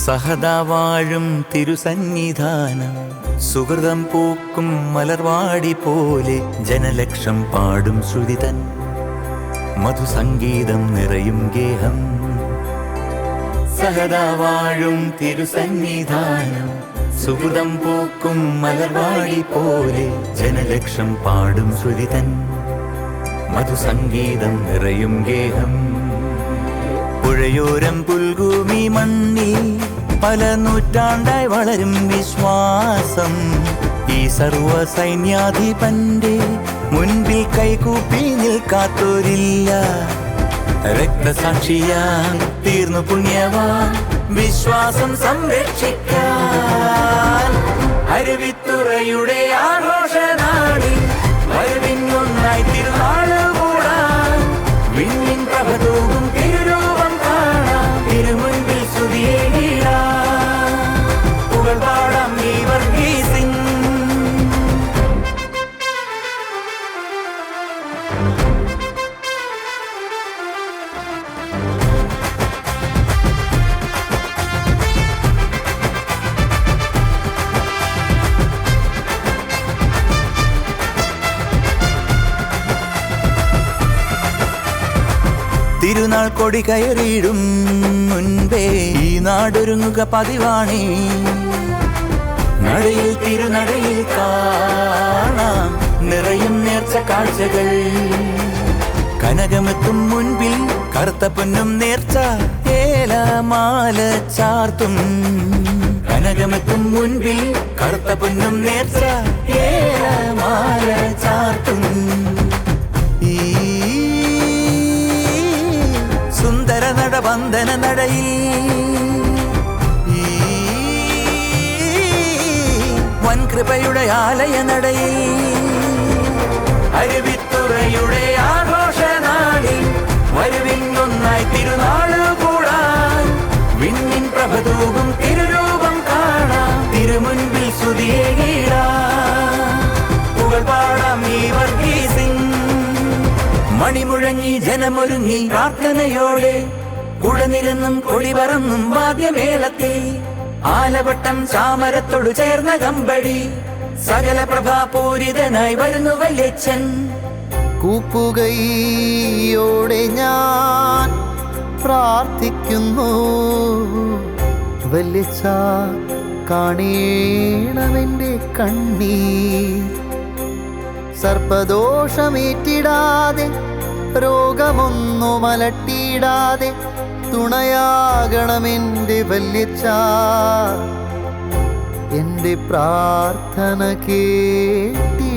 സഹദാ വാഴും തിരുസന്നിധാനം സുഹൃതം പൂക്കും മലർവാടി പോലെ ജനലക്ഷം പാടും ശ്രുതിതൻ മധുസംഗീതം നിറയും ഗേഹം. സഹദാ വാഴും തിരുസന്നിധാനം സുഹൃതം പൂക്കും മലർവാടി പോലെ ജനലക്ഷം പാടും ശ്രുതിതൻ മധുസംഗീതം നിറയും ഗേഹം. പുഴയോരം പുൽഭൂമി മണ്ണിൽ പല നൂറ്റാണ്ടായി വളരും വിശ്വാസം. ഈ സർവ സൈന്യാധിപന്റെ മുൻപിൽ കൈകൂപ്പി നിൽക്കാത്തോരില്ല. രക്തസാക്ഷിയാൽ തീർന്നു പുണ്യവാൻ വിശ്വാസം സംരക്ഷിക്കാൻ. അരുവിത്തുറയുടെ ആഘോഷനാളിൽ വരവിന്നൊന്നായി തിരുനാള് കൂടാൻ. വിണ്ണിൻ പ്രഭ തൂകും തിരുരൂപം കാണാൻ. തിരുമുൻപിൽ സ്തുതിയേകിടാൻ പുകഴ് പാടാം ഈ വർഗീസിംഗ്. തിരുനാൾ കൊടി കയറിയിടും മുൻപേ ഈ നാടൊരുങ്ങുക പതിവാണേ. നടയിൽ തിരുനടയിൽ കാണാം നിറയും നേർച്ച കാഴ്ചകൾ. കനകമെത്തും മുൻപിൽ കറുത്ത പൊന്നും നേർച്ച ഏലമാല ചാർത്തും. കനകമെത്തും മുൻപിൽ കറുത്ത പൊന്നും നേർച്ച ഏലമാല ചാർത്തും. ഈ സുന്ദര നടവന്ദന നടയിൽ ഈ വൻകൃപയുടെ ആലയ നടയിൽ അരുവിത്തുറയുടെ ആഘോഷനാളിൽ വരുവിന്നൊന്നായി തിരുനാള് കൂടാൻ. വിണ്ണിൻ പ്രഭ തൂകും തിരുരൂപം കാണാൻ. തിരുമുൻപിൽ സ്തുതിയേകിടാൻ പുകഴ് പാടാം ഈ വർഗീസിംഗ്. മണിമുഴങ്ങി ജനമൊരുങ്ങി പ്രാർത്ഥനയോടെ കുടനിരന്നും കൊടി പറന്നും വാദ്യമേളത്തിൽ. ആലവട്ടം ചാമരത്തോടു ചേർന്ന കമ്പടി സകല പ്രഭാപൂരിതനായി വരുന്നു വല്യച്ഛൻ. കൂപ്പുകൈയോടെ ഞാൻ പ്രാർത്ഥിക്കുന്നു. വല്യച്ഛ കാണേണമെൻ്റെ കണ്ണീർ. സർപ്പദോഷമേറ്റിടാതെ രോഗമൊന്നും അലട്ടിയിടാതെ തുണയാകണമെൻ്റെ വല്യച്ഛ. എൻ്റെ പ്രാർത്ഥന കേട്ടിടേണേ.